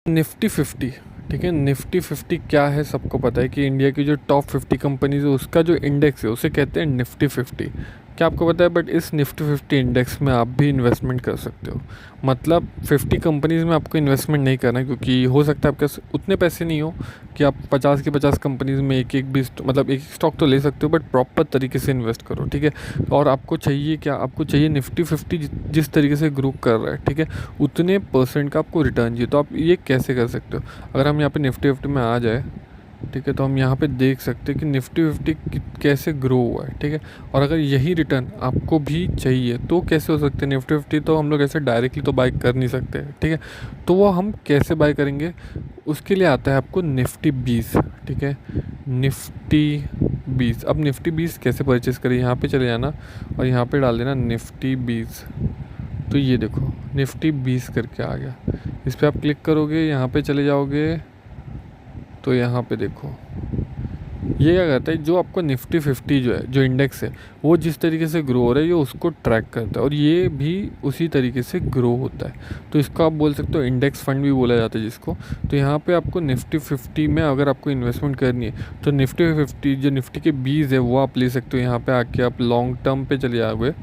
Nifty 50। ठीक है, Nifty 50 क्या है सबको पता है कि इंडिया की जो टॉप 50 कंपनीज है उसका जो इंडेक्स है उसे कहते हैं निफ्टी 50। क्या आपको पता है? बट इस निफ्टी 50 इंडेक्स में आप भी इन्वेस्टमेंट कर सकते हो। मतलब 50 कंपनीज़ में आपको इन्वेस्टमेंट नहीं करना है, क्योंकि हो सकता है आपके पास उतने पैसे नहीं हो कि आप 50 की 50 कंपनीज़ में एक एक भी मतलब एक स्टॉक तो ले सकते हो, बट प्रॉपर तरीके से इन्वेस्ट करो। ठीक है, और आपको चाहिए क्या? आपको चाहिए निफ्टी 50 जिस तरीके से ग्रो कर रहा है, ठीक है, उतने परसेंट का आपको रिटर्न चाहिए। तो आप ये कैसे कर सकते हो? अगर हम यहाँ पे निफ्टी 50 में आ जाए, ठीक है, तो हम यहाँ पे देख सकते हैं कि निफ्टी 50 कैसे ग्रो हुआ है। ठीक है, और अगर यही रिटर्न आपको भी चाहिए तो कैसे हो सकते हैं? निफ्टी 50 तो हम लोग ऐसे डायरेक्टली तो बाय कर नहीं सकते। ठीक है, तो वो हम कैसे बाय करेंगे? उसके लिए आता है आपको निफ्टी 20। ठीक है, निफ्टी 20। अब निफ्टी 20 कैसे परचेज़ करें? यहाँ पे चले जाना और यहाँ पे डाल देना निफ्टी 20। तो ये देखो निफ्टी 20 करके आ गया। इस पर आप क्लिक करोगे, यहाँ पे चले जाओगे तो यहाँ पे देखो ये क्या करता है, जो आपको निफ्टी 50 जो है, जो इंडेक्स है, वो जिस तरीके से ग्रो हो रहा है ये उसको ट्रैक करता है और ये भी उसी तरीके से ग्रो होता है। तो इसको आप बोल सकते हो इंडेक्स फंड भी बोला जाता है जिसको। तो यहाँ पे आपको निफ्टी 50 में अगर आपको इन्वेस्टमेंट करनी है तो निफ्टी 50 जो निफ्टी के 20 है वो आप ले सकते हो। यहाँ पे आके आप लॉन्ग टर्म पे चले जाओगे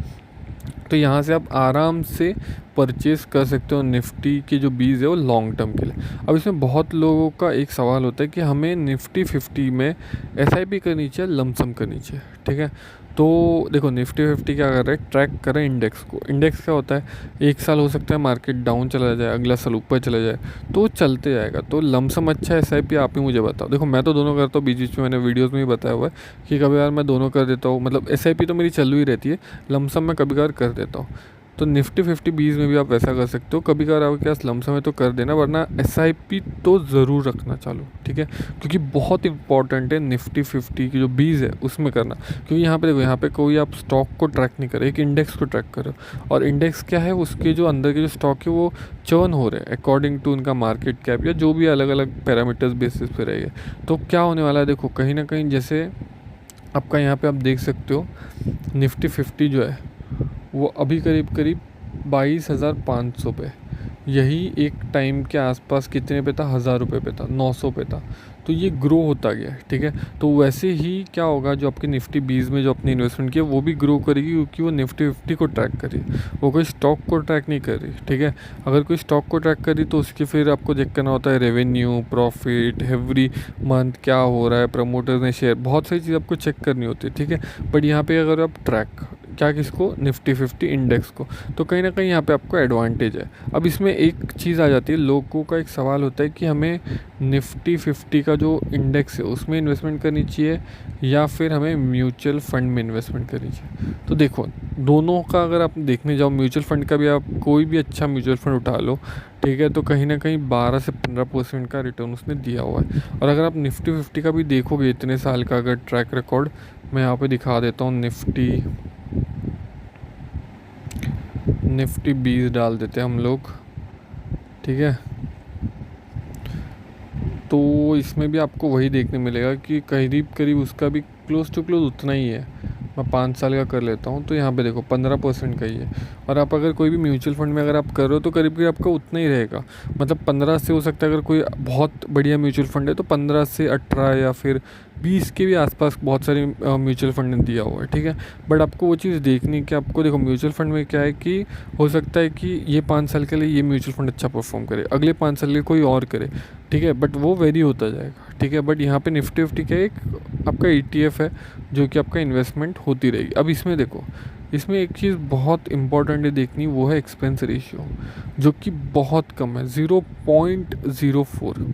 तो यहाँ से आप आराम से परचेज़ कर सकते हो निफ्टी के जो 20 है वो लॉन्ग टर्म के लिए। अब इसमें बहुत लोगों का एक सवाल होता है कि हमें निफ्टी 50 में एसआईपी करनी चाहिए, लमसम करनी चाहिए। ठीक है, तो देखो निफ्टी 50 क्या कर रहा है, ट्रैक कर रहा है इंडेक्स को। इंडेक्स क्या होता है, एक साल हो सकता है मार्केट डाउन चला जाए, अगला साल ऊपर चला जाए, तो चलते जाएगा। तो लमसम अच्छा है एसआईपी? आप ही मुझे बताओ। देखो मैं तो दोनों करता हूँ, बीच बीच में मैंने वीडियोज़ में भी बताया हुआ है कि कभी यार मैं दोनों कर देता हूँ। मतलब एसआईपी तो मेरी चालू ही रहती है, लमसम मैं कभी कभार कर देता हूँ। तो निफ्टी 50 20 में भी आप वैसा कर सकते हो। कभी कभार आपके पास लमसम है तो कर देना, वरना एसआईपी तो ज़रूर रखना चालू। ठीक है, क्योंकि बहुत इंपॉर्टेंट है निफ्टी 50 की जो 20 है उसमें करना। क्योंकि यहाँ पे देखो, यहाँ पे कोई आप स्टॉक को ट्रैक नहीं करे, एक इंडेक्स को ट्रैक करो। और इंडेक्स क्या है, उसके जो अंदर के जो स्टॉक है वो चर्न हो रहे हैं अकॉर्डिंग टू उनका मार्केट कैप या जो भी अलग अलग पैरामीटर्स बेसिस पे रहेंगे। तो क्या होने वाला है, देखो कहीं ना कहीं जैसे आपका यहाँ पे आप देख सकते हो निफ्टी 50 जो है वो अभी करीब करीब 22,500 पे, यही एक टाइम के आसपास कितने पे था, 1,000 रुपये पे था, 900 पे था। तो ये ग्रो होता गया है। ठीक है, तो वैसे ही क्या होगा, जो आपके निफ्टी 20 में जो अपनी इन्वेस्टमेंट किया वो भी ग्रो करेगी, क्योंकि वो निफ्टी 50 को ट्रैक कर रही है, वो कोई स्टॉक को ट्रैक नहीं कर रही। ठीक है, अगर कोई स्टॉक को ट्रैक कर रही तो उसकी फिर आपको चेक करना होता है रेवेन्यू, प्रॉफिट, एवरी मंथ क्या हो रहा है, प्रमोटर्स ने शेयर, बहुत सारी चीज़ आपको चेक करनी होती है। ठीक है, बट यहाँ पे अगर आप ट्रैक क्या किसको, निफ्टी 50 इंडेक्स को, तो कहीं ना कहीं यहाँ पे आपको एडवांटेज है। अब इसमें एक चीज़ आ जाती है, लोगों का एक सवाल होता है कि हमें निफ्टी 50 का जो इंडेक्स है उसमें इन्वेस्टमेंट करनी चाहिए या फिर हमें म्यूचुअल फंड में इन्वेस्टमेंट करनी चाहिए। तो देखो दोनों का अगर आप देखने जाओ, म्यूचुअल फंड का भी आप कोई भी अच्छा म्यूचुअल फंड उठा लो, ठीक है, तो कहीं ना कहीं 12 से 15% का रिटर्न उसने दिया हुआ है। और अगर आप निफ्टी 50 का भी देखोगे इतने साल का अगर ट्रैक रिकॉर्ड, मैं यहाँ पे दिखा देता हूँ, निफ्टी 20 डाल देते हैं हम लोग। ठीक है, तो इसमें भी आपको वही देखने मिलेगा कि करीब करीब उसका भी क्लोज टू क्लोज उतना ही है। मैं 5 साल का कर लेता हूँ तो यहाँ पे देखो 15% का ही है। और आप अगर कोई भी म्यूचुअल फंड में अगर आप कर रहे हो तो करीब करीब आपका उतना ही रहेगा। मतलब 15 से हो सकता है, अगर कोई बहुत बढ़िया म्यूचुअल फंड है तो 15 से 18 या फिर 20 के भी आसपास बहुत सारे म्यूचुअल फंड ने दिया हुआ है। ठीक है, बट आपको वो चीज़ देखनी कि आपको देखो म्यूचुअल फंड में क्या है कि हो सकता है कि ये 5 साल के लिए ये म्यूचुअल फंड अच्छा परफॉर्म करे, अगले 5 साल के लिए कोई और करे। ठीक है, बट वो वेरी होता जाएगा। ठीक है, बट यहाँ पे निफ्टी 50 का एक आपका ETF है जो कि आपका इन्वेस्टमेंट होती रहेगी। अब इसमें देखो, इसमें एक चीज़ बहुत इंपॉर्टेंट है देखनी, वो है एक्सपेंस रेशियो, जो कि बहुत कम है, 0.04%।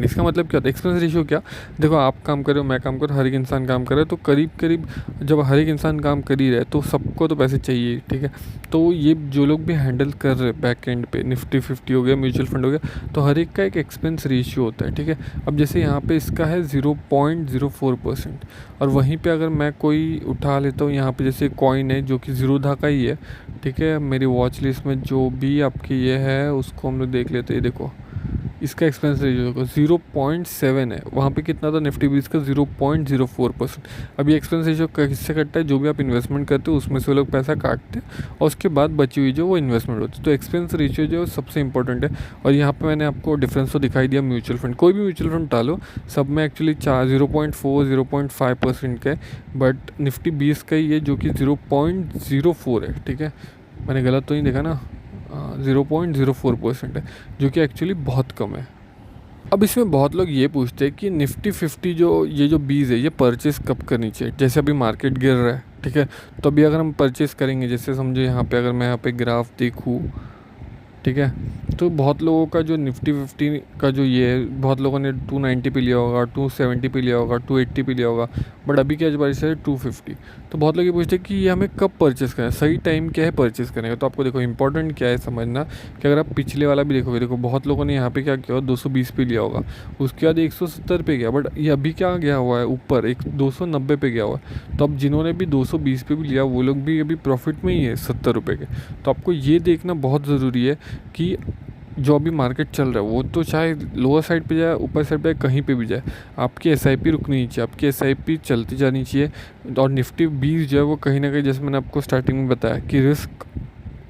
इसका मतलब क्या होता है एक्सपेंस रेशियो? क्या देखो, आप काम कर रहे हो, मैं काम कर रहा हूँ, हर एक इंसान काम कर रहा है, तो करीब करीब जब हर एक इंसान काम कर ही रहा है तो सबको तो पैसे चाहिए। ठीक है, तो ये जो लोग भी हैंडल कर रहे हैं बैक एंड पे, निफ्टी 50 हो गया, म्यूचुअल फंड हो गया, तो हर एक का एक एक्सपेंस रेशियो होता है। ठीक है, अब जैसे यहाँ पे इसका है 0.04%, और वहीं पे अगर मैं कोई उठा लेता हूँ, यहाँ पे जैसे कॉइन है जो कि ज़ीरोधा का ही है। ठीक है, मेरी वॉच लिस्ट में जो भी आपकी ये है उसको हम लोग देख लेते हैं। देखो इसका एक्सपेंस रेशियो 0.7 है, वहाँ पे कितना था निफ्टी 20 का 0.04%। अब ये एक्सपेंस रेशियो किससे कटता है, जो भी आप इन्वेस्टमेंट करते हो उसमें से वो लोग पैसा काटते हैं और उसके बाद बची हुई जो वो इन्वेस्टमेंट होती है। तो एक्सपेंस रेशियो जो है सबसे इंपॉर्टेंट है। और यहाँ पे मैंने आपको डिफरेंस तो दिखाई दिया म्यूचुअल फंड, कोई भी म्यूचुअल फंड डालो सब में एक्चुअली 0.5% का है, बट निफ्टी 20 का ही है जो कि 0.04 है। ठीक है, मैंने गलत तो नहीं देखा ना, 0.04% है, जो कि एक्चुअली बहुत कम है। अब इसमें बहुत लोग ये पूछते हैं कि निफ्टी 50 जो ये जो 20 है ये परचेस कब करनी चाहिए। जैसे अभी मार्केट गिर रहा है, ठीक है, तो अभी अगर हम परचेस करेंगे, जैसे समझो यहाँ पे अगर मैं यहाँ पे ग्राफ देखूँ, ठीक है, तो बहुत लोगों का जो निफ्टी 50 का जो ये है, बहुत लोगों ने 290 पे लिया होगा, 270 पे लिया होगा, 280 पे लिया होगा, बट अभी क्या प्राइस है 250। तो बहुत लोग ये पूछते हैं कि ये हमें कब परचेस करना है, सही टाइम क्या है परचेस करने का। तो आपको देखो इंपॉर्टेंट क्या है समझना कि अगर आप पिछले वाला भी देखोगे, देखो बहुत लोगों ने यहाँ पे क्या किया 220 पे लिया होगा, उसके बाद 170 पे गया, बट ये अभी क्या गया हुआ है ऊपर, एक 290 पे गया हुआ है। तो अब जिन्होंने भी 220 पे भी लिया वो लोग भी अभी प्रॉफिट में ही है 70 रुपये के। तो आपको ये देखना बहुत ज़रूरी है कि जो अभी मार्केट चल रहा है वो तो चाहे लोअर साइड पे जाए, ऊपर साइड पे कहीं पे भी जाए, आपकी एसआईपी रुकनी नहीं चाहिए, आपकी एसआईपी चलती जानी चाहिए। और निफ्टी 20 जो है वो कहीं ना कहीं, जैसे मैंने आपको स्टार्टिंग में बताया कि रिस्क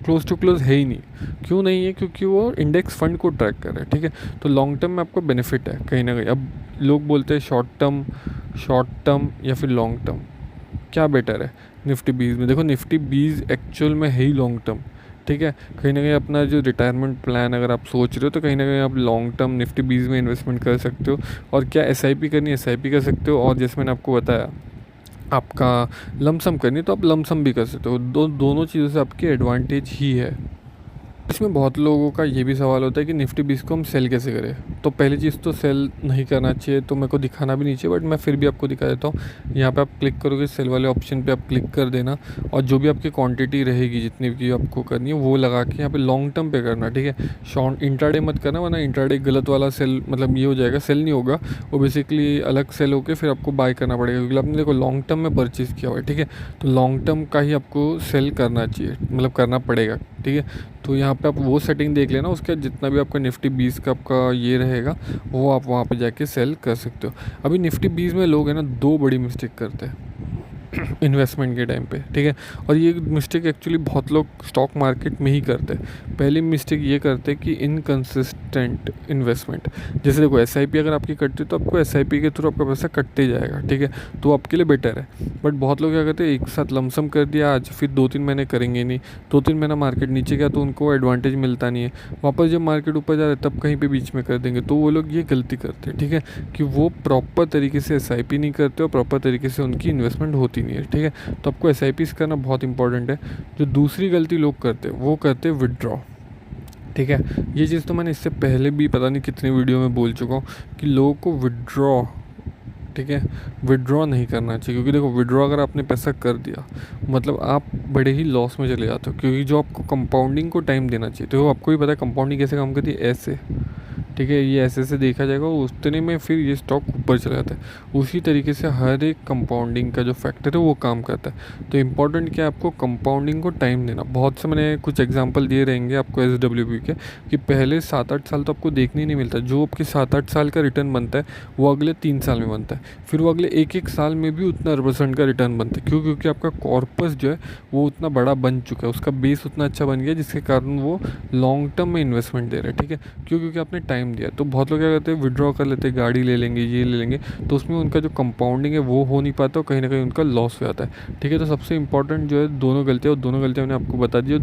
क्लोज टू क्लोज है ही नहीं। क्यों नहीं है, क्योंकि वो इंडेक्स फंड को ट्रैक कर रहा है। ठीक है, तो लॉन्ग टर्म में आपको बेनिफिट है कहीं ना कहीं। अब लोग बोलते हैं शॉर्ट टर्म या फिर लॉन्ग टर्म क्या बेटर है निफ्टी 20 में। देखो निफ्टी 20 एक्चुअल में है ही लॉन्ग टर्म। ठीक है, कहीं ना कहीं अपना जो रिटायरमेंट प्लान अगर आप सोच रहे हो तो कहीं ना कहीं आप लॉन्ग टर्म निफ्टी 20 में इन्वेस्टमेंट कर सकते हो। और क्या एसआईपी करनी है एसआईपी कर सकते हो, और जैसे मैंने आपको बताया आपका लमसम करनी है तो आप लमसम भी कर सकते हो। दोनों चीज़ों से आपकी एडवांटेज ही है। इसमें बहुत लोगों का ये भी सवाल होता है कि निफ्टी 20 को हम सेल कैसे करें। तो पहली चीज़ तो सेल नहीं करना चाहिए, तो मेरे को दिखाना भी नहीं चाहिए, बट मैं फिर भी आपको दिखा देता हूँ। यहाँ पे आप क्लिक करोगे सेल वाले ऑप्शन पे आप क्लिक कर देना, और जो भी आपकी क्वांटिटी रहेगी जितनी भी आपको करनी है वो लगा के यहाँ पे लॉन्ग टर्म पे करना। ठीक है, शॉर्ट इंट्राडे मत करना, वरना इंट्राडे गलत वाला सेल, मतलब ये हो जाएगा, सेल नहीं होगा वो, बेसिकली अलग सेल होकर फिर आपको बाय करना पड़ेगा, क्योंकि आपने देखो लॉन्ग टर्म में परचेज़ किया हुआ है। ठीक है, तो लॉन्ग टर्म का ही आपको सेल करना चाहिए, मतलब करना पड़ेगा। ठीक है, तो यहाँ पे आप वो सेटिंग देख लेना, उसके जितना भी आपका निफ्टी 20 का आपका ये रहेगा वो आप वहाँ पे जाके सेल कर सकते हो। अभी निफ्टी 20 में लोग हैं ना दो बड़ी मिस्टेक करते हैं इन्वेस्टमेंट के टाइम पे। ठीक है, और ये मिस्टेक एक्चुअली बहुत लोग स्टॉक मार्केट में ही करते हैं। पहली मिस्टेक ये करते हैं कि इनकंसिस्टेंट इन्वेस्टमेंट। जैसे देखो एसआईपी अगर आपकी कटती है तो आपको एसआईपी के थ्रू आपका पैसा कटते जाएगा। ठीक है, तो आपके लिए बेटर है। बट बहुत लोग क्या करते हैं एक साथ लमसम कर दिया आज, फिर 2-3 महीने करेंगे नहीं, 2-3 महीना मार्केट नीचे गया तो उनको एडवांटेज मिलता नहीं है, वापस जब मार्केट ऊपर जा रहा है तब कहीं पे बीच में कर देंगे। तो वो लोग ये गलती करते हैं, ठीक है, कि वो प्रॉपर तरीके से एसआईपी नहीं करते और प्रॉपर तरीके से उनकी इन्वेस्टमेंट होती नहीं है। ठीक है, तो आपको एसआईपीज़ करना बहुत इंपॉर्टेंट है। जो दूसरी गलती लोग करते हैं वो करते हैं विदड्रॉ। ठीक है, ये चीज़ तो मैंने इससे पहले भी पता नहीं कितनी वीडियो में बोल चुका हूँ कि लोगों को विदड्रॉ, ठीक है, विदड्रॉ नहीं करना चाहिए। क्योंकि देखो विदड्रॉ अगर आपने पैसा कर दिया मतलब आप बड़े ही लॉस में चले जाते हो, क्योंकि जो आपको कंपाउंडिंग को टाइम देना चाहिए, तो आपको भी पता है कंपाउंडिंग कैसे काम करती है, ऐसे। ठीक है, ये ऐसे देखा जाएगा, उतने में फिर ये स्टॉक ऊपर चला जाता है। उसी तरीके से हर एक कंपाउंडिंग का जो फैक्टर है वो काम करता है। तो इम्पॉर्टेंट क्या है, आपको कंपाउंडिंग को टाइम देना। बहुत से मैंने कुछ एग्जांपल दिए रहेंगे आपको SWP के, कि पहले 7-8 साल तो आपको देखने ही नहीं मिलता। जो आपके 7-8 साल का रिटर्न बनता है वो अगले 3 साल में बनता है, फिर वो अगले 1-1 साल में भी उतना % का रिटर्न बनता है। क्यों? क्योंकि आपका कॉर्पस जो है वो उतना बड़ा बन चुका है, उसका बेस उतना अच्छा बन गया, जिसके कारण वो लॉन्ग टर्म में इन्वेस्टमेंट दे रहा है। ठीक है, क्यों? क्योंकि आपने टाइम दिया। तो बहुत लोग क्या करते हैं विड्रॉ कर लेते हैं, गाड़ी ले लेंगे, ये ले लेंगे, तो उसमें उनका जो कंपाउंडिंग है वो हो नहीं पाता और कहीं ना कहीं उनका लॉस हो जाता है। ठीक है, तो सबसे इंपॉर्टेंट जो है दोनों गलतियाँ, और दोनों गलतियाँ मैंने आपको बता दी। जो